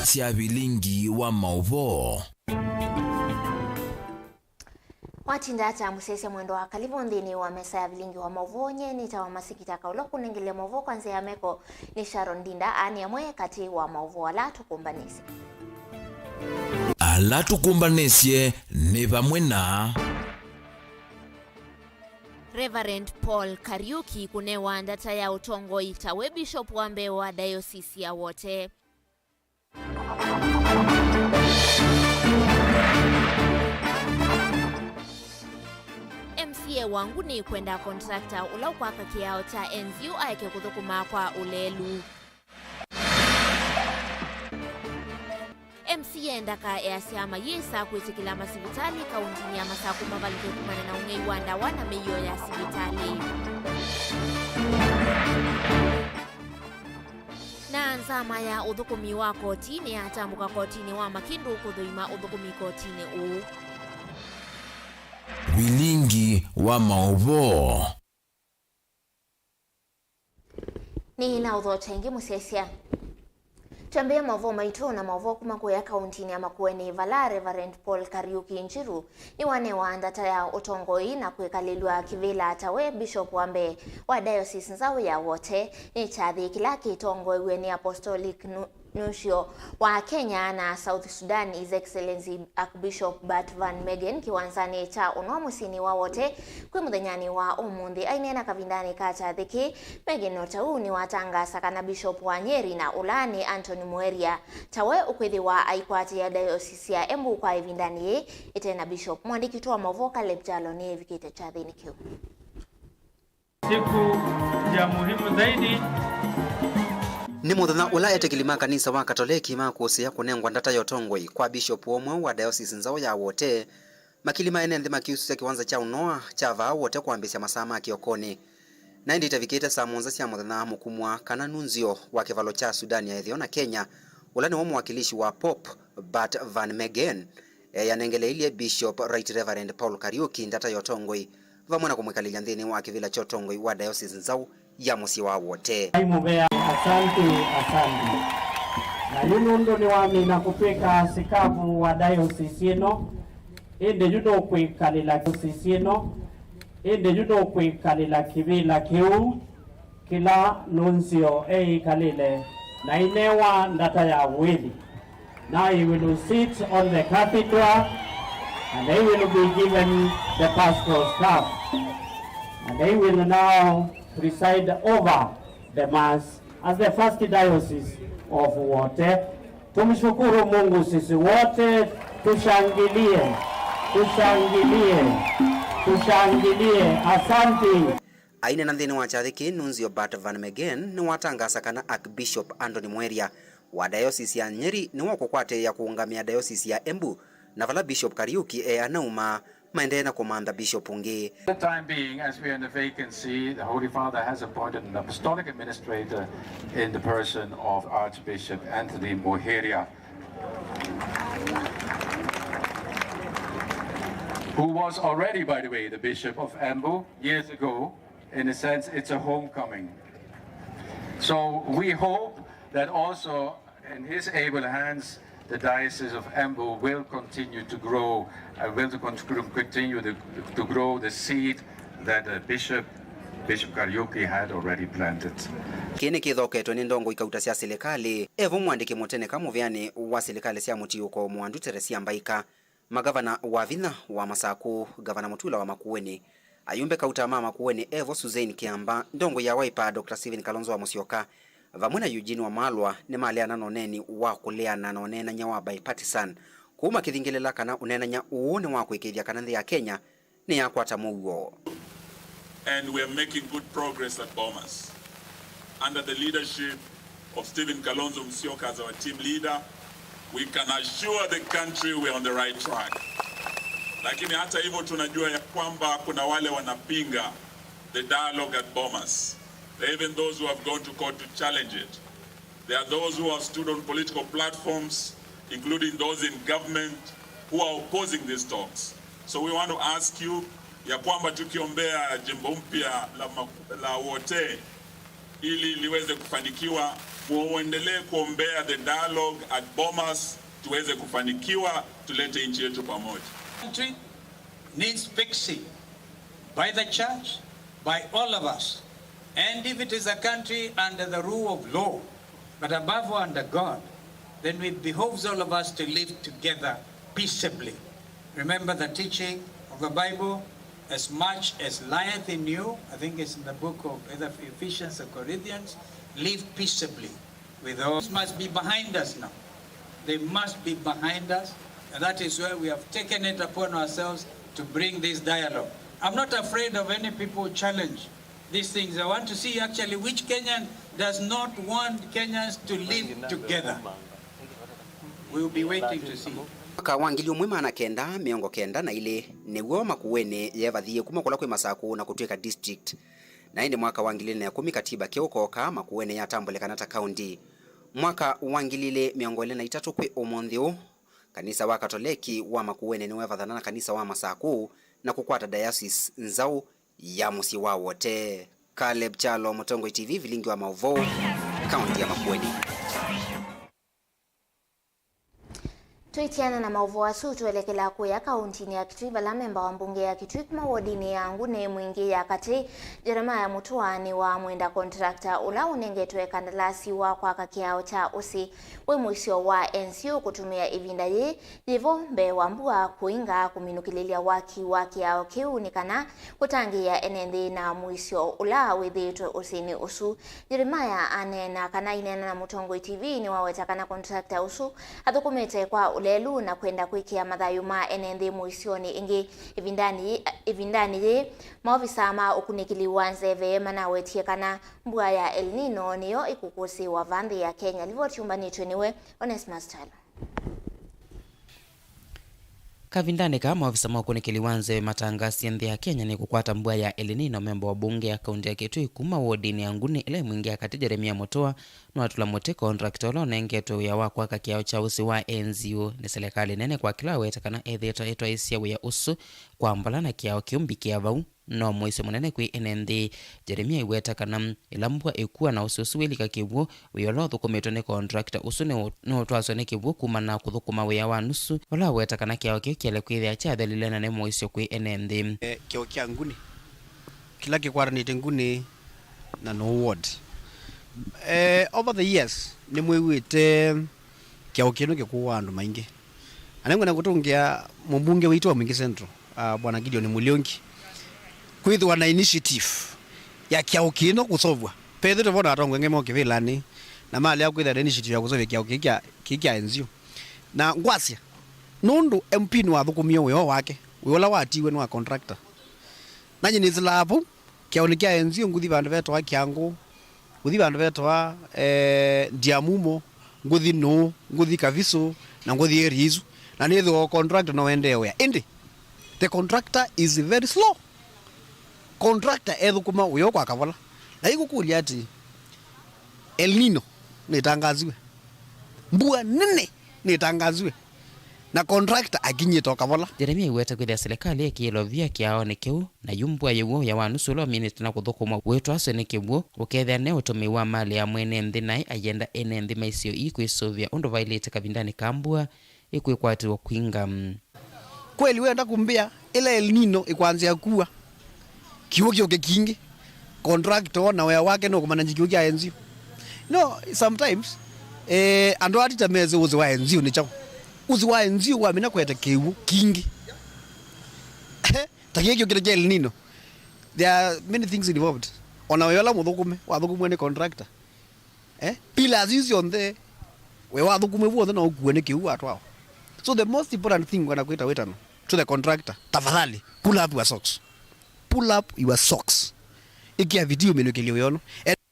cia Vilingi wa Mauvoo. Watindata musese mwendo wa kalibu ndini wa mesa ya Vilingi wa Mauvoo nye nitawamasi KITAKA uloku nengile Mauvoo kwanza ya meko ni Sharon Dinda ani ya mwe kati wa Mauvoo ala tukumbanisye ni pamwe na Reverend Paul Kariuki kunewa ndata ya utongo itawe Bishop wambe wa diocese ya wote. MCA wangu ni kwenda kontrakta ulaupaka kiao cha NZU aike kuthukuma kwa ulelu. MCA ndaka ya siama yesa kuitikila masivitali kaunti ya masaku mabalike kumana na ungei wanda wana meyo ya sivitali. Na nzama ya udhukumi wa kotini atambuka kotini wa Makindu kudhuima udhukumi kotini Vilingi wa Mauvoo. Ni na udho tengi musesia. Chambia Mauvoo maitu na Mauvoo kumakuya kauntini ya Makueni vala Reverend Paul Kariuki Njiru ni wane wa ndata ya utongoi na kuikalilwa kivila atawe Bishop wambe wa diocese nzao ya wote ni chadhi kilaki tongoi weni apostolic nuncio wa Kenya na South Sudan His Excellency Archbishop Van Megan kiwanzani cha unomusini wa wote kwe mudhanyani wa umundi ainena kavindani kacha dhiki Megan notau ni watanga sakana Bishop wa Nyeri na Ulani Anthony Mueria tawe ukwethi wa aikwati ya diocese ya Embu kwa ivindani itena Bishop mwandiki wa Mauvoo Lepjalo ni vikite cha dhinikiu. Siku ya muhimu zaidi ni muthenya ula etekilima kanisa wa Katoliki makusia kunengwa ndata yotongoi kwa Bishop omwe wa diocese nzao ya wote makilima ene nthima kiusu kiwanza cha unoa cha vaa wote kuambisya masama kiokoni na ndi tavikite saa monza cia muthenya mukumwa kana nunzio wa kivalo cha Sudan ya Ethiopia na Kenya ula ni mwakilishi wa Pope Van Megan yanengeleilie Bishop Right Reverend Paul Kariuki ndata yotongoi vamwe na kumwikalilia nthini wa kivila chotongoi wa diocese nzao ya musi wa wote. Asante. Na yunundo ni wami na kupeka sikabu wa diocese ino. Inde judo kuikalila diocese ino. Inde judo kuikalila kivila kiu. Kila nuncio kalile. Na inewa ndata ya wili. Now he will sit on the cathedral. And they will be given the pastoral staff. And they will now preside over the mass as the first diocese of wote. Tumshukuru Mungu sisi wote, tushangilie. Asante. Aine na nthini wa chathiki nunzio Van Megan ni watangasa kana Archbishop Anthony Mueria wa diocese ya Nyeri ni wakukwate ya kuungamia diocese ya Embu na vala Bishop Kariuki anauma maende na komanda Bishop ungi. For the time being, as we are in the vacancy, the Holy Father has appointed an apostolic administrator in the person of Archbishop Anthony Mueria, who was already, by the way, the Bishop of Embu years ago. In a sense, it's a homecoming. So we hope that also in his able hands, the Diocese of Embu will continue to grow, to grow the seed that Bishop Kariuki had already planted. Kini kithoketo ni ndongo ikauta cia serikali evo mwandiki mutene kamuvyani wa serikali cia mutiuko mwandu Teresia Mbaika magavana wa Vina wa Masaku gavana Mutula wa Makueni ayumbe kauta mama Makueni evo Suzanne Kiamba ndongo ya Wiper Dr. Stephen Kalonzo wa Musyoka vamwena Eugene wa Malwa ni maliana noneni wa kuleana nonena nya wa bipartisan kuma kithingelela kana unena nya uone wa kwikithia kana nthi ya Kenya ni yakwata Mauvoo. And we are making good progress at Bomas. Under the leadership of Stephen Kalonzo Musyoka as our team leader, we can assure the country we are on the right track. Lakini hata hivyo tunajua ya kwamba kuna wale wanapinga the dialogue at Bomas. There are even those who have gone to court to challenge it. There are those who have stood on political platforms, including those in government, who are opposing these talks. So we want to ask you, ya kwamba tukiombea jimbo mpya la wote ili liweze kufanikiwa, muendelee kuombea the dialogue at Bomas tuweze kufanikiwa, tulete nchi yetu pamoja. Country needs fixing by the church, by all of us. And if it is a country under the rule of law, but above all under God, then it behoves all of us to live together peaceably. Remember the teaching of the Bible, as much as lieth in you, I think it's in the book of either Ephesians or Corinthians, live peaceably with all. This must be behind us now. They must be behind us, and that is why we have taken it upon ourselves to bring this dialogue. I'm not afraid of any people who challenge these things. I want to see actually which Kenyan does not want Kenyans to live together. We will be waiting to see. Mwaka wa 1992 na ile niguo Makueni yevathie kuma kula kwi Masaku na kutwika district. Na indi mwaka wa 2010 katiba keukoka Makueni yatambulekana ta county. Mwaka wa 2023 kwi umonthio kanisa wa Katoliki wa Makueni ni wevathana na kanisa wa Masaku na kukwata diocese nzau ya musi wa wote. Caleb Chalo, Mutongoi TV, Vilingi wa Mauvoo, county ya Makueni. Tuitiana na Mauvoo asu tuelekela kuya kaunti ya Kitui bala memba wa mbunge ya Kitui kuma wodini yangu ne mwingi ya kati Jeremiah Mutuani wa mwenda kontrakta ula unengetwe kandalasi wa kwa kakiao cha usi we mwisho wa NCO kutumia ivinda ye jivo mbe wambua kuinga kuminukililia waki yao kiu nikana kutangia enende na mwisho ula withitwe usini usu. Jeremiah anena kana inena na Mutongoi TV ni waweta kana kontrakta usu athukumete kwa lelu na kwenda kuikia mathayuma enende muisioni ingi ivindani ye maofisa ma ukunikiliwa nzeve manawetie kana mbua ya El Nino niyo ikukusi wa vandhi ya Kenya livotiumbanitwe niwe Onesmus Talo. Kavindane kama ofisa makunikiliwa nze matangasi nthi ya Kenya ni kukwata mbua ya El Nino memba wa bunge ya kaunti ya Kitui kuma wodini yanguni ile mwingi ya kati Jeremiah Mutua na watula mote kontrakta ulo nengeto ya wakwa kakiao cha usi wa NZO ni serikali nene kwa kila weta kana edheta etwa isia ya usu kwa mbala na kiao kiumbi kia vau no moise munene kwi NND. Jeremiah iweta kana ilambua ikuwa na ususu welika kivuo uyolo thukumetwe ni kontrakta usu ni utwaso ni kivuo kuma na kuthukuma wea wa nusu wala weta kana kiao kio kiele kwithia cha dhalilena ni moise kwi NND. Kiao kia nguni kila kikwaranite nguni na no ward. Over the years ni mwiwite kiao kinu kikuwa andu maingi anengu na kutungia mbunge witu wa Mwingi Central bwana Gideon Muliongi kwithwa na initiative ya kiao kino kusovwa pethe tevona atongo ngemo kivilani na mali ya kwitha initiative ya kusovya kiao kikia enzio na ngwasia nundu MP ni wathukumio weo wake wiola watiwe ni wa contractor nanyi ni zilabu kiao ni kia enzio nguthi vandu vetwa kiangu nguthi vandu vetwa Diamumo nguthi no nguthi Kaviso na nguthi Erizu na nitho contractor no ende wea indi the contractor is very slow. Contractor ethukuma uyo kwa kavala na ikukulia ati El Nino nitangaziwe mbua nene nitangaziwe na contractor akinyito kavala. Jeremiah iweta kwithia serikali ikiilovia kiao ni kiu na yumbua yewo ya wanusulo minute na kuthukuma wetwa ase ni kiwu ukethia ne utumiwa mali ya mwene nthi nai agenda ene nthi maisio ikwisovia undu vailite kavindani kambua ikwikwatiwa kwinga kweli wenda kumbia ile El Nino ikwanzia kuwa kiwo kio kingi contractor na wea wake no kumana njikio kia enzio no sometimes ando atita meze uzi wa enzio ni chao uzi wa enzio wa mina kweta kiwo kingi takiyekio kile El Nino. There are many things involved ona wela muthukume wathukumwe ni contractor pillars hizi on the we wathukume vuothe no ukuwe ni kiwo atwao. So the most important thing when I quit wetano to the contractor, tafadhali pull up your socks. Pull up your socks. Ikia video menukilio yono.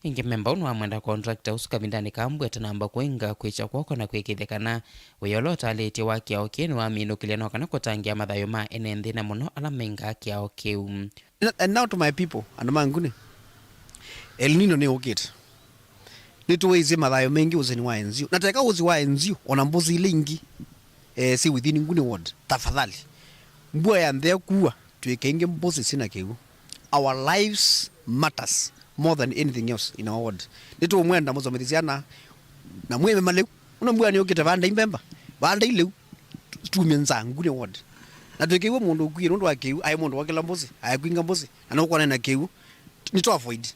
Ingi memba unu wa mwenda contractor usuka vindani kambu etanamba kuinga kwicha kwako na kwikithekana weyolota aliti waki ya okeni wa minukilio kana kutangia mathayo ma enenthi na muno ala menga aki ya okeu. And now to my people, andamanguni. El Nino ni oketi. Nituwezi mathayo mengi uzeni wa enzio. Nataka uzi wa enzio onambuzi ilingi. Si within nguni ward tafadhali mbua ya ndhe kuwa tuikenge mbozi sina kiu. Our lives matters more than anything else in our ward. Nito mwenda muzomithisiana na mweme maleu una mbwa ni ukite vanda imbemba vanda ileu tumenza ngune ward na tukiwa mundu kwiro ndo akiu ai mundu wakila mbuzi ai kwinga mbuzi na ukwana na kiu ni to avoid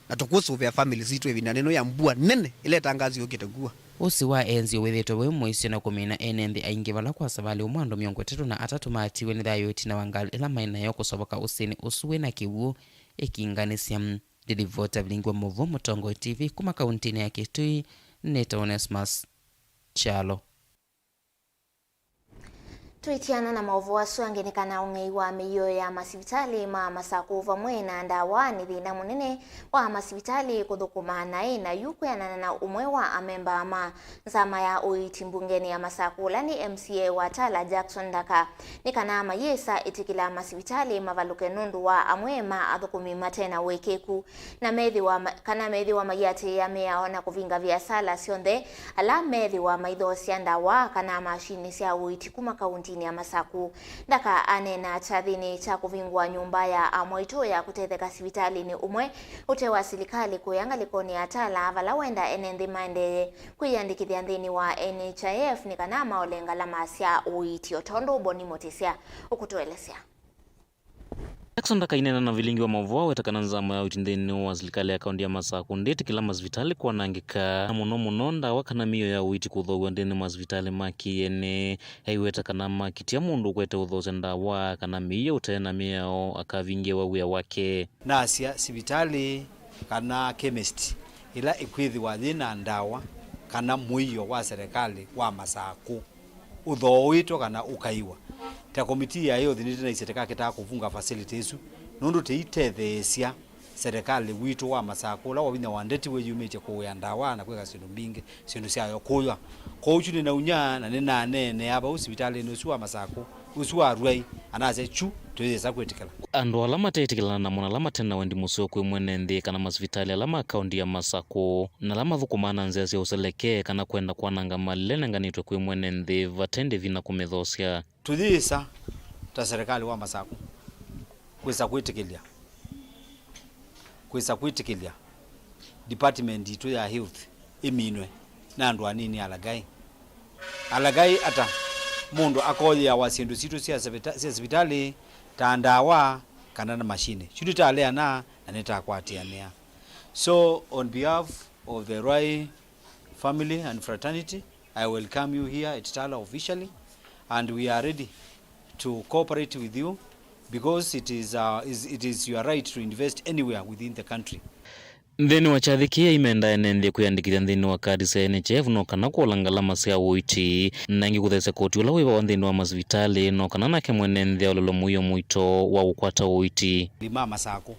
na tukuso vya family zitu evinda neno ya mbua nene ile tangazi ukite gua usi wa enzi wethetwe we moisio na kumina enende aingi vala kwa savali umwando 33 matiwe ni thayo itina wangali ila maina yoko soboka usini usuwe na kiwu ikiinganisya Dilivota Vilingi wa Mauvoo Mutongo TV kuma kauntini ya Kitui Neta Onesmus Chalo. Tuitiana na Mauvoo asuangenikana ungei wa miyo ya masibitali masaku vamwe na ndawa ni thina munene wa masibitali kuthukuma na yukuyana na umwe wa amemba ama nzama ya uiti mbungeni ya masaku lani MCA wa Tala Jackson Daka nikana mayesa itikila masibitali mavaluke nundu wa amwema athukumi matena wekeku na methi wa mayati ya meaona kuvinga vya sala sionde ala methi wa maithosi ndawa kana mashini sia uiti kuma kaunti ya masaku Daka anena chathini cha kuvingwa nyumba ya amoito ya kutetheka sibitali ni umwe utewa silikali kuyangalikoni ya Tala avala wenda enendi maende kuyandikithia nthini wa NHIF ni kana maolenga lamasya uiti otondo boni motisia ukutuelesea. Jackson Daka inena na Vilingi wa Mauvoo wetakana nzama ya utindeni wa serikali ya kaunti ya Masaku ndeti kila masvitali kwa nangika muno ndawa kana miyo ya uiti kuthowa ndeni masvitali makiene wetakana makitia mundu kwete uthoze ndawa kana miyo utena miyo akavinge wa wia wake nasia sivitali kana chemist ila ikwithi wa thina ndawa kana muiyo wa serikali wa Masaku uthowito kana ukaiwa ta komiti ya hiyo thinite na iseteka kita kuvunga facilities nundu teitethesia serikali wito wa Masaku la wina wandeti we yumete ko ndawa na kweka sindu mbinge sindu syayo kuya ko uchuni na unya na nena nene aba hospitali no suwa Masaku usuwa ruai anaze chu tuweza kwetikala ando alama tetikala na mona alama tena wendi musio kwe mwene ndi kana masvitali alama kaunti ya Masaku na alama thukumana nzezi ya useleke kana kwenda kwa nanga malene nganitwe kwe mwene ndi vatende vina kumethosya tudisa ta serikali wa Masaku kwesa kwitikilia department itu ya health iminwe na andu anini alagai ata mundu akoya wasindu situ sia hospitali tandawa kana na machine chudu talea na neta kwatiania. So on behalf of the Rai family and fraternity, I welcome you here at Tala officially, and we are ready to cooperate with you because it is your right to invest anywhere within the country. Nthini wachathikia imenda enende kuyandikithia nthini wa kadi sa NHIF no kana kuolangala masya uiti nangi kuthese koti ula wiva wa nthini wa masvitali no kana nake mwene nthia ololo muyo mwito wa ukwata uiti lima Masaku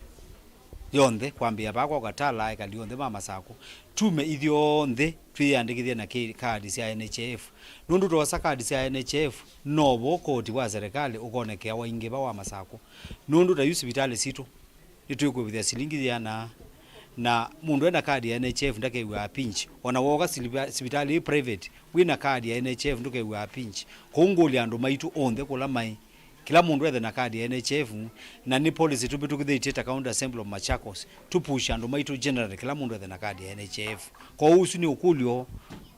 yonthe kwambia bakwa gatala ikali yonthe Masaku tume ithio nthe twiyandikithia na kadi cia NHIF nundu twosa kadi cia NHIF no bokoti wa serikali ukonekea waingi ba wa Masaku nundu ta hospitali situ nitwikubithia silingi na mundu ena kadi ya NHIF ndake wa pinch ona woga sibitali private wina kadi ya NHIF ndake wa pinch kongoli andu maitu onthe kula mai kila mundu ethe na kadi ya NHIF na ni policy tubitukithite county assembly of Machakos tupusha andu maitu general kila mundu ethe na kadi ya NHIF kwa usu ni ukulio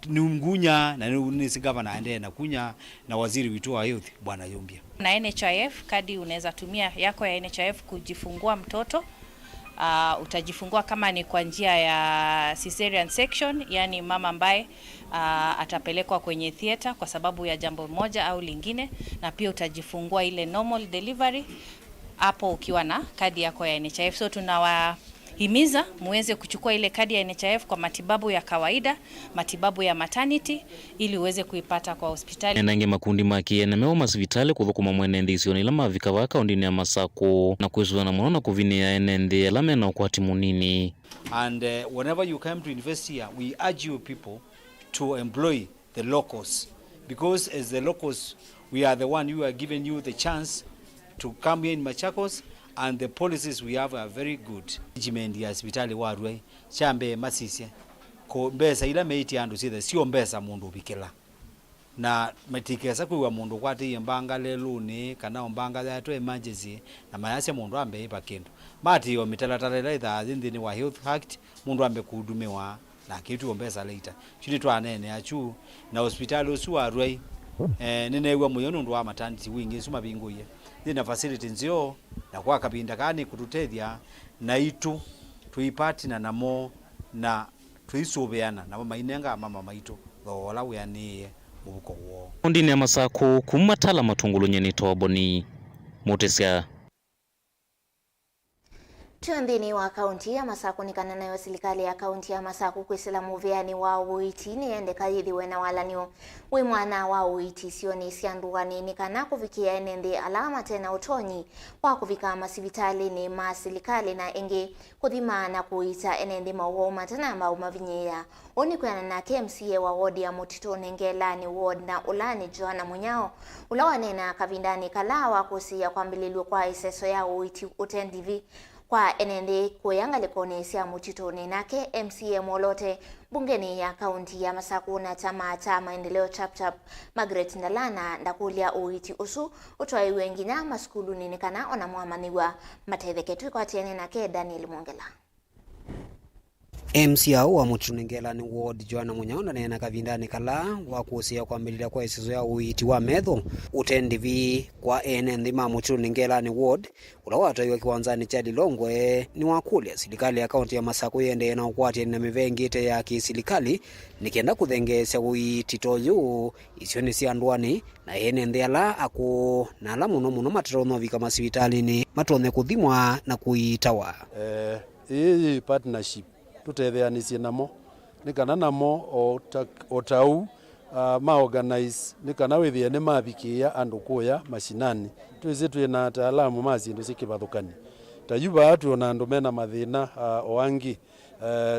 ni ngunya na ni governor ande na kunya na waziri witu wa youth bwana Yombia na NHIF kadi unaweza tumia yako ya NHIF kujifungua mtoto. Utajifungua kama ni kwa njia ya cesarean section, yani mama ambaye atapelekwa kwenye theater kwa sababu ya jambo moja au lingine, na pia utajifungua ile normal delivery hapo ukiwa na kadi yako ya NHIF. So tunawahimiza muweze kuchukua ile kadi ya NHIF kwa matibabu ya kawaida, matibabu ya maternity ili uweze kuipata kwa hospitali. Nange makundi makiene meo masvitali kuthukuma mwene ndisio ila mavika wa kaundini ya Masaku na kuizwa na mwana kuvini ya enende lame na ukwati munini. And whenever you come to invest here, we urge you people to employ the locals because as the locals we are the one who are giving you the chance to come here in Machakos, and the policies we have are very good. Management ya hospitali warwe chambe masisi ko mbesa ila meiti andu sithe sio mbesa mundu bikila na matikesa kuwa mundu kwati mbanga leluni kana mbanga ya to emergency na mayase mundu ambe ipa kindu mati yo mitalatala ida thini wa Health Act mundu ambe kuhudumiwa na kitu ombesa later chini twanene achu na hospitali usu arwai ninewa muyo nundu wa maternity wing suma binguye thina facility nzio na kwa kabinda kani kututethia na itu tuipati na namo na tuisubeana na mama inenga mama maitu thola wianie mubuko wo ondini ya Masako kumatala matungulu nyeni toboni mutesia Tuandini wa kaunti ya Masako nikana nayo serikali ya kaunti ya Masako kwisila muviani wa uiti ni ende kayithiwe na walanio wi mwana wa uiti sioni sianduani nikana kuvikia enende alama tena utonyi wa kuvika masibitali ni serikali na enge kuthima na kuita enende Mauvoo matana ambao mavinyea oni kuyana na KMCA wa wodi ya Mutito Nengelani ward na ulani Joana Munyao ulawanena kavindani kalawa kusia kwa mbililwe kwa iseso ya uiti utendivi kwa enende kuyangale konesia Mutito Nenake MCA Molote bungeni ya kaunti ya Masako na chama cha maendeleo chap Margaret Ndalana ndakulia uiti usu utwai wengi na maskulu ninikana ona muamaniwa matetheketu kwa tiene nake Daniel Mongela. MCA wa Mutito Nengelani ward Joana Munyao nena kavindani kala wa kusia kwa mbilila kwa isizo ya uiti wa medho utendivi kwa enende ma Mutito Nengelani ward ulawataiwa kiwanzani cha Lilongwe ni wakulia serikali ya kaunti ya Masako yende na ukwati na mivengite ya kisilikali nikienda kuthengesya uiti toyu isioni sianduani na enende ala ako na ala muno matarono vika masibitali ni matone kuthimwa na kuitawa hii partnership tutetheanisie namo nikana namo otau ma organize nikana withie ni mabikia andu kuya mashinani twisi twina ataalamu ma sindu sikibathukani tayuba tuona andu mena mathina oangi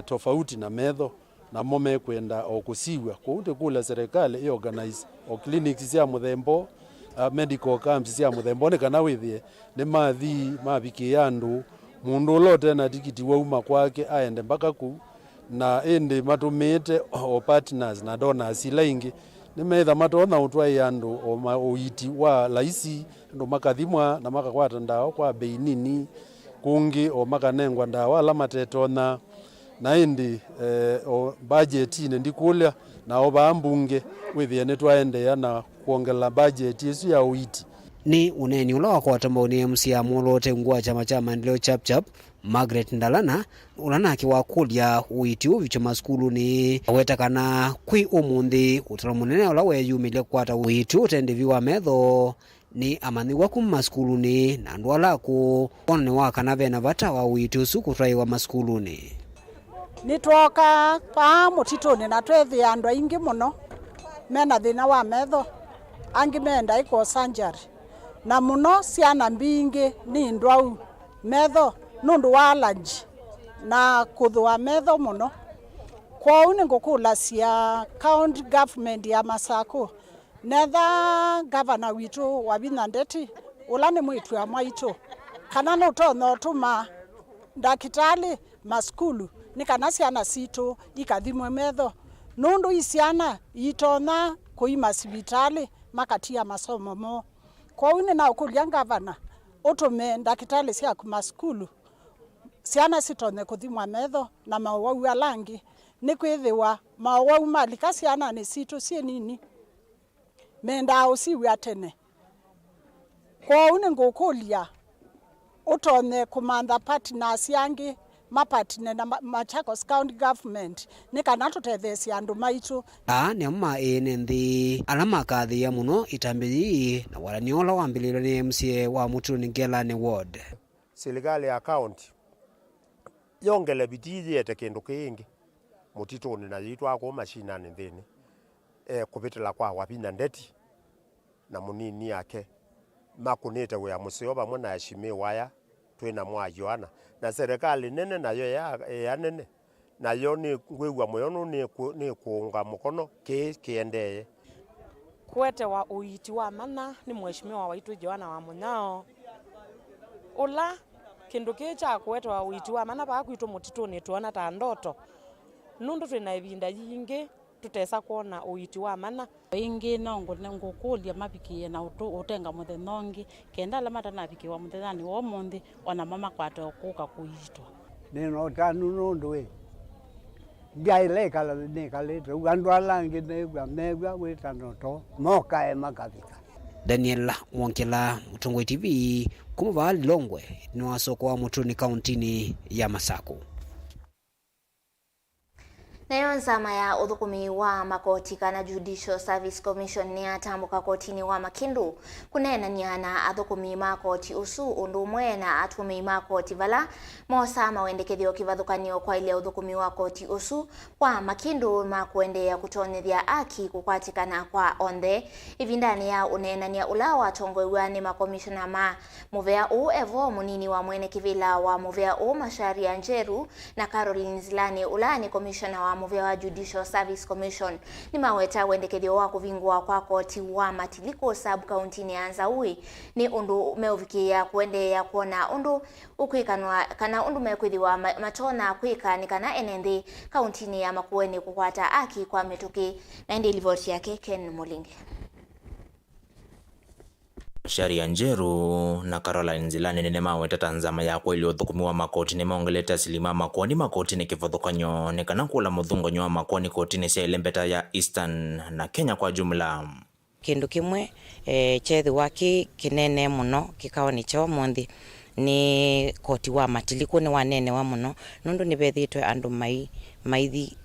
tofauti na medho na mome kwenda okusiwa kuute kula serikali i organize o clinics cia muthembo medical camps cia muthembo nikana withie ni mabikia andu mundu lote na tikiti wauma kwake aende mpaka ku na ende matumite o partners na donors laingi nimetha matona utwai andu o uiti wa laisi ndo makathimwa na makakwata ndao kwa bei nini kungi o makanengwa ndawa ala matetona na indi o budget ine ndikulia na oba ambunge withie ne twaende na kuongela budget isu ya uiti ni uneni ula wakwata mauni MCA Molote ngua chama cha maendeleo chap Margaret Ndalana ulanaki wakulia uiti uvicho maskulu ni wetakana kwi umundi utara munene ula weyumile kwata uiti utendivi wa medho ni amaniwa kumaskulu ni na ndwala ku one wakana vena vata wa uiti usu kutwaiwa maskulu ni nitwoka pa Mutito na twethi andu aingi muno mena thina wa medho angi menda iko sanjari na muno siana mbingi ni ndwau medho nundu wa allergy na kuthwa medho muno kwa une ngukula sia county government ya Masako netha governor witu wa Vinandeti ulani mwitu ya mwaito kana no tono tuma ndakitali maskulu nikana siana situ ikathimwe medho nundu isiana itona kuima sibitali makati ya masomo mo kwa une na ukulia gavana utume ndakitali cia kumaskulu siana sitone kuthimwa medho na Mauvoo alangi ni kwithiwa Mauvoo malika siana ni situ sie nini menda usiwi atene kwa une ngukulia utone kumanda partners yangi mapatine na Machakos County Government nikana tutethesia andu maitu ni amma enenthi alama kathi ya muno itambii na wala niola wambililo ni MCA wa Mutito Nengelani ward serikali ya county yongele bitiji yete kindu kingi Mutito ni na yitwa ko mashinani nthini kupitila kwa Wapinandeti na munini yake makunite we museo bamwe na yashime waya twina mwa Joana na serikali nene nayo ya nene nayo ni ngwigwa moyo ni kuunga mukono kiendeye kwete wa uiti wa mana ni mheshimiwa waitu Joana wa Munyao ula kindu kicha kwete wa uiti wa mana ba kwitu Mutito ni tuona ta ndoto nundu twina ibinda yingi tutesa kuona uiti wa mana ingi nongo ngukulia mabikie na utenga muthenongi kenda la mata nabiki wa muthethani wo mundi ona mama kwata okuka kuitwa nino tanu nondwe ngai kala ne kale tu andu alangi ne gwa megwa wetanoto moka e makabika. Daniel Mwankela, Mutongoi TV, kuma Lilongwe, ni wasoko wa Mutuni kauntini ya Masako. Nayo nzama ya uthukumi wa makoti kana Judicial Service Commission ni atambuka kotini wa Makindu kunena nyana athukumi makoti usu undu mwena atumi makoti vala mosa mawendekethio kivathukanio kwa ile uthukumi wa koti usu kwa Makindu makuendea kutonyethia aki kukwatikana kwa onthe ivindani ya unenania ula watongoiwa ni makomishona ma Muvea u Evo munini wa mwene kivila wa Muvea u Masharia Njeru na Caroline Zilani ula ni komishona wa Muvea wa Judicial Service Commission ni maweta wendekethio wa kuvingwa kwa koti wa Matiliko sub county ni Anzaui ni undu meuvikia kuendea kuona undu ukwikanwa kana undu mekwithiwa matona kwika ni kana enende kauntini ya Makueni kukwata aki kwa mituki na ndi livoti yake Ken Mulingi. Sharia Njeru na Caroline Zilani nene maweta tanzama ya kwa ili uthukumiwa makoti ni maongeleta silima makoni makoti ni kifothukanyo ni kana kula muthungonyo wa makoni koti ni sia ilembeta ya Eastern na Kenya kwa jumla. Kindu kimwe chethi waki kinene muno kikawa ni cho mondi ni koti wa Matiliko ni wanene wa muno nundu ni bethitwe andu maithi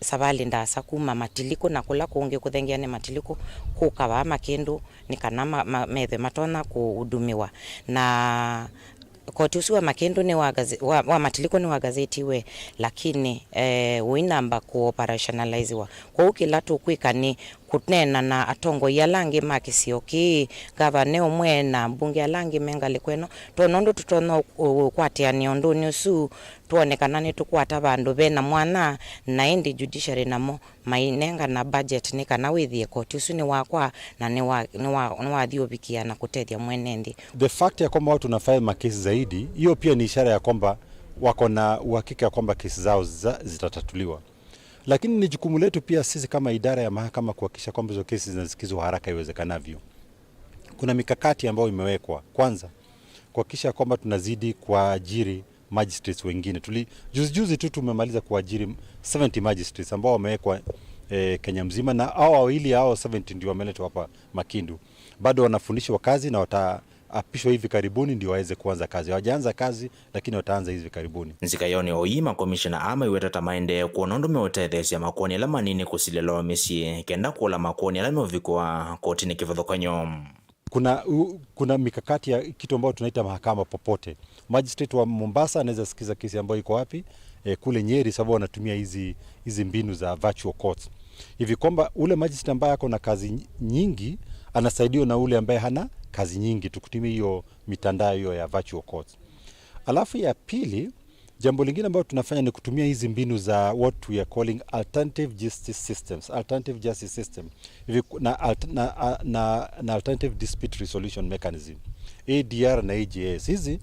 savali ndasa kuma Matiliko na kula kungi kuthengia ni Matiliko kukawa Makindu ni kana methe matona kuhudumiwa na koti usu wa Makindu ni wa Matiliko ni wa gazeti we lakini winamba ku-operationalizewa kwa ukila tukwika ni kutnena na atongo ya langi makisioki gavana umwe na mbunge alangi mengali kweno tonondo tutono kwatia ni ondo ni usu tuonekana ni tukwata bandu bena mwana na indi judiciary namo mainenga na budget ni kana withie koti usu ni wakwa na ni wa thiobikia na kutethia mwenendi. The fact ya kwamba watu wanafile makesi zaidi hiyo pia ni ishara ya kwamba wako na uhakika ya kwamba kesi zao zitatatuliwa. Lakini ni jukumu letu pia sisi kama idara ya mahakama kuhakikisha kwamba hizo kesi zinasikizwa haraka iwezekanavyo. Kuna mikakati ambayo imewekwa. Kwanza, kuhakikisha kwamba tunazidi kuajiri magistrates wengine. Juzi tu tumemaliza kuajiri 70 magistrates ambao wamewekwa Kenya mzima na hao wawili hao 70 ndio wameletwa hapa Makindu. Bado wanafundishwa kazi na wataapishwa hivi karibuni ndio waweze kuanza kazi. Hawajaanza kazi lakini wataanza hivi karibuni. Nzikayoni oima komishona ama iwetata maende kuonondo meotethesia makoni ala manini kusilelo misi kenda kula makoni ala meovikwa kotini kifothukanyo. Kuna mikakati ya kitu ambayo tunaita mahakama popote. Magistrate wa Mombasa anaweza sikiza kesi ambayo iko wapi kule Nyeri sababu wanatumia hizi mbinu za virtual courts. Hivi kwamba ule magistrate ambaye ako na kazi nyingi anasaidiwa na ule ambaye hana kazi nyingi tukutumia hiyo mitandao hiyo ya virtual courts. Alafu ya pili, jambo lingine ambalo tunafanya ni kutumia hizi mbinu za what we are calling alternative justice systems, alternative justice system. Hivi na alternative dispute resolution mechanism, ADR na AGS. Hizi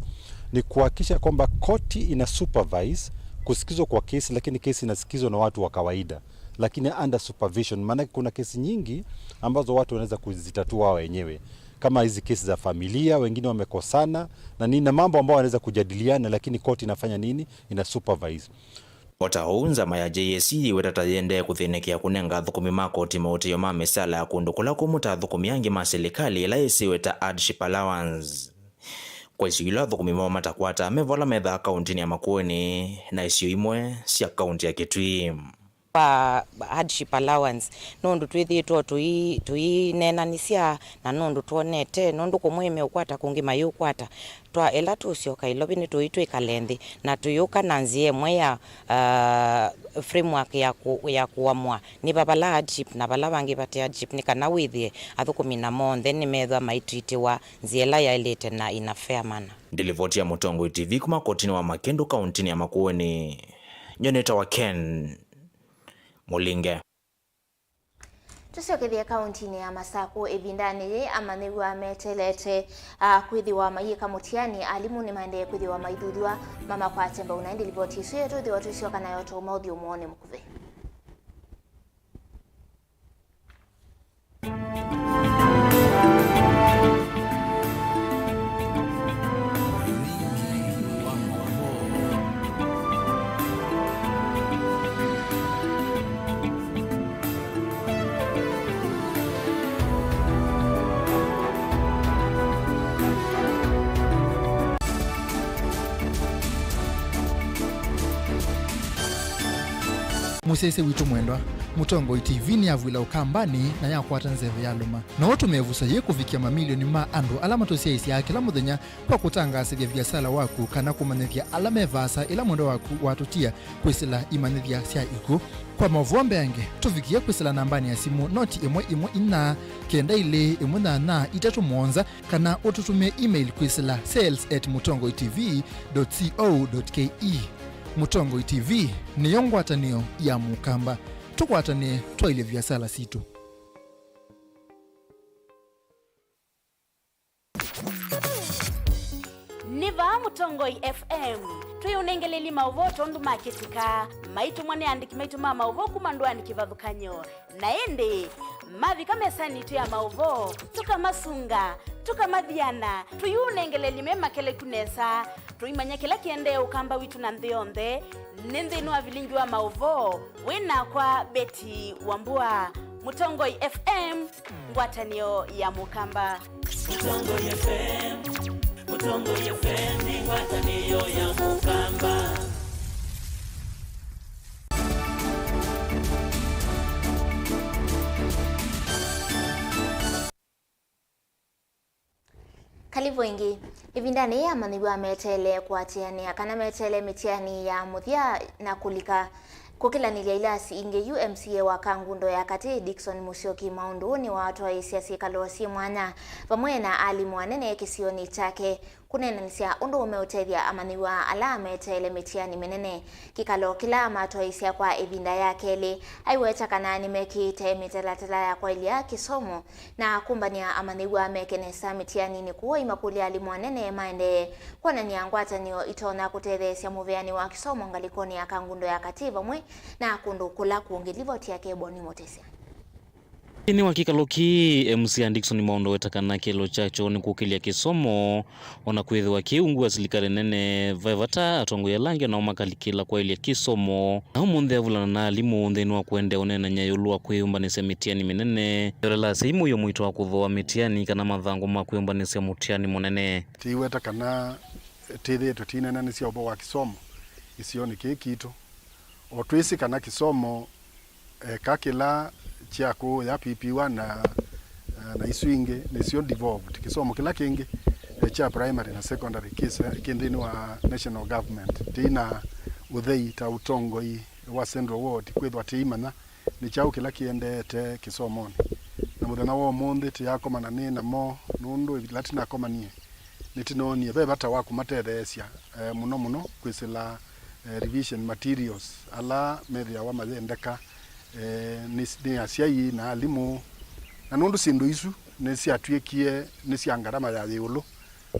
ni kuhakikisha kwamba koti ina supervise kusikizwa kwa kesi lakini kesi inasikizwa na watu wa kawaida lakini under supervision. Maana kuna kesi nyingi ambazo watu wanaweza kuzitatua wao wenyewe kama hizi kesi za familia, wengine wamekosana na nina mambo ambayo wanaweza kujadiliana lakini koti inafanya nini? Ina supervise. Wataunza maya JSC wetata yende kuthinekia kunenga thukumi makoti mauti yoma mesala ya kundu kula kumuta thukumi yangi maserikali ila isiweta hardship allowance. Kwa isi ila thukumi mwa matakwata mevola medha kauntini ya Makueni na isio imwe siya kaunti ya Kitui. Hardship allowance nondu twithitwo tui nenanisia na nondu tuonete nondu kumwime ukwata kungi mayu ukwata twa ela tusioka ilobini tuitwe kalendi na tuyuka na nzie mwe ya framework ya kuamua ni babala hardship na bala bangi bate hardship ni kana withie athukumi na monde ni methwa maitritiwa nziela ya elete na ina fair manner. Ndilivoti ya Mutongoi TV kuma kotini wa Makindu kauntini ya Makueni. Nyoneta wa Ken Mulinge. Tusiokethia kauntini ya Masako evindani ama nigwa metelete kwithiwa mayika mutiani alimu ni maende kwithiwa maithuthiwa mama kwa temba unaindi livoti isu yetu thiwa tusioka nayo to mauthi umuone mukuve. musese witu mwendwa Mutongo TV ni avwila ukambani na yakwata nzeve ya luma na watu mevusa ye kufikia mamilioni ma andu alama tosia isi ya kila muthenya kwa kutangasa vya biasala waku kana kumanethia alama evasa ila mwendo waku watutia kwisila imanethia sia iku kwa Mauvoo yange tufikia kwisila nambani ya simu noti imwe ina kenda ile imwe na itatu mwonza kana ututume email kwisila sales@mutongotv.co.ke. Mutongo TV ni yongwatanio ya mukamba tukwatane twaile vyasala situ. Niva Mutongoi FM tuyunengeleli Mauvoo tondu maketika maitu mwane andiki maitu Mauvoo kumandwani kivadhukanyo naende mavi kamesani tu ya Mauvoo tukamasunga tukamadhiana tuyunengeleli mema kele kunesa tuimanya kila kiende ukamba witu na nthionde nendenu wa Vilingi wa Mauvoo wina kwa Beti Wambua. Mutongoi FM ngwatanio ya mukamba. Mutongoi FM ni ngwatanio ya mukamba. Kalivo ingi ivindani ya manigwa metele kuatiania kana metele mitiani ya muthia na kulika kukilanilia ilasi inge UMCA wa Kangundo ya kati Dickson Musyoki maunduni wa watu wa isiasi kalosi mwanya vamwe na alimu anene kisioni chake kunenanisia undu umeutethia amaniwa ala metele mitiani menene kikalo kila matwa isia kwa ivinda ya keli aiweta kana nimekite mitalatala ya kwa ilia kisomo na kumbania amaniwa mekenesa mitiani ni kuwa imakuli alimu anene maende kwa ni angwatanio itona kutethesia muveani wa kisomo ngalikoni ya Kangundo ya kati vamwe na kundu kula kuongilivoti yake Boni Motesia. Ni wakikalo ki MC Dickson Maundo wetakana kelo chacho ni kukilia kisomo ona kwethwa kiungu wa silikale nene vaivata atongo ya langi na umakalikila kwa ilia kisomo na umunde avulana na alimu ntheni wa kuende onena nyayulua kwiyumbanisia mitiani minene yorela simu yo mwito wa kuthoa mitiani kana mathangu ma kwiyumbanisia mutiani munene tiwetakana tithe tutinena ni cia ubo wa kisomo isio ni kikitu o twisi kana kisomo kakila chiako ya pipiwa na isuinge nisio devolved kisomo kila kingi cha primary na secondary kindini wa national government tina uthei ta utongoi wa Central Ward kwithwa tiimana ni chao kila kiendete kisomoni na muthana wo mundi ti yakomana ni na mo nundu latina komanie nitinonie be bata wa kumatethesia muno kwisila revision materials ala media wa mazendeka ni asiai na alimu na nundu sindu isu ni siatwekie ni siangarama ya yulu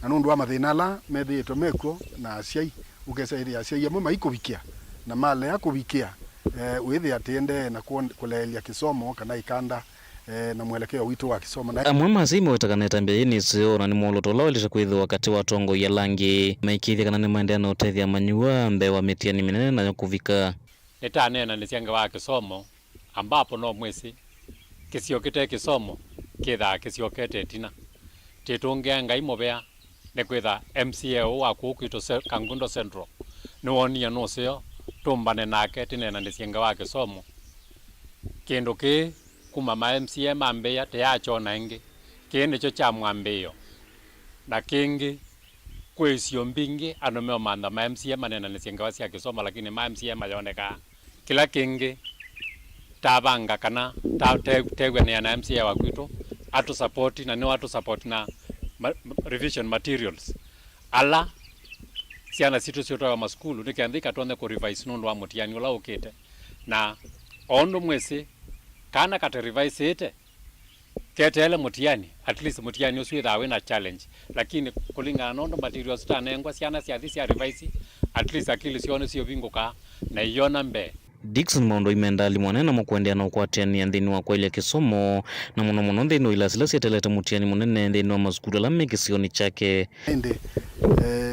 na nundu wa mathina la methito meko na asiai ukesaidia asiai amwe maikubikia na male ya kubikia withi atende na kulelia kisomo kana ikanda na mwelekeo witu wa kisomo na amwe mazimu wetakana tambia yini sio na ni moloto lao lisha kwithwa wakati wa tongo ya langi maikithia kana ni maendea na utethia manyua mbewa mitiani minene na kuvika nitanena ni cianga wa kisomo ambapo no mwisi kisiokete kisomo kitha kisiokete tina titunge ngai mobea ne kwitha MCA wa kukwito Kangundo Central ni wonia no sio tumbane nake tinena ni cianga wa kisomo kindu ki kuma ma MCA mambeya te achona ingi kindi cho cha mwambeyo na kingi kwesio mbingi anomeo manda ma MCA manena ni cianga wa cia kisomo lakini ma MCA mayoneka kila kingi tabanga kana tegwe na MCA wa kwito atu support na no atu support na revision materials ala siana situ sio wa maskulu nikiandika tuanze ku revise nundu wa mutiani ula ukite na ondo mwesi kana kata revise ite ketele mutiani at least mutiani uswe dawe na challenge lakini kulingana nondo materials tanengwa siana sia thisi ya revise at least akili sione sio vinguka na iona mbe Dickson Maundo imenda limwanena mkwendea na ukwatiani nthini wa kweli kisomo na muno nthini ila silasi eteleta mutiani munene nthini wa mazukuru la mekisioni chake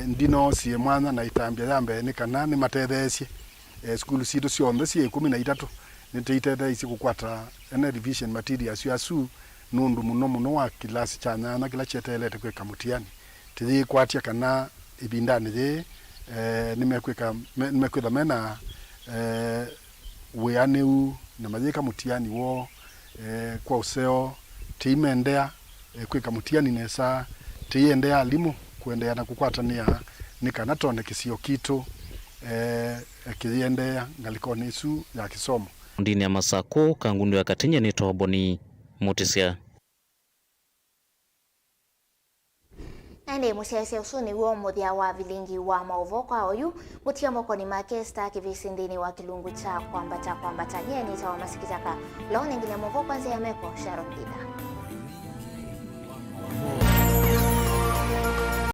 ndino sie mwana na itambia yambe ni kana ni matethesie skulu sido cionthe sie 13 nititetheisi kukwata ene revision materials ya su nundu muno wa kilasi cha nyana kila chetelete kweka mutiani tithi kwatia kana ibindani je nimekwitha mena weaneu na mathika mutiani wo kwa useo tiimendea kwika mutiani nesa tiendea alimu kuendea na kukwatania nikana tonde kisio kitu kiendea ngalikoni isu ya kisomo ndini ya Masako kangundu ya Katinya ni Toboni Mutisia. Ende musiasia usuni uo muthia wa Vilingi wa Mauvoo kwa oyu mutia mokoni make sta kivisindini wa kilungu cha kwambata nyeni cha wa masikitaka leo nengine Mauvoo kwanza ya meko Sharon Dida.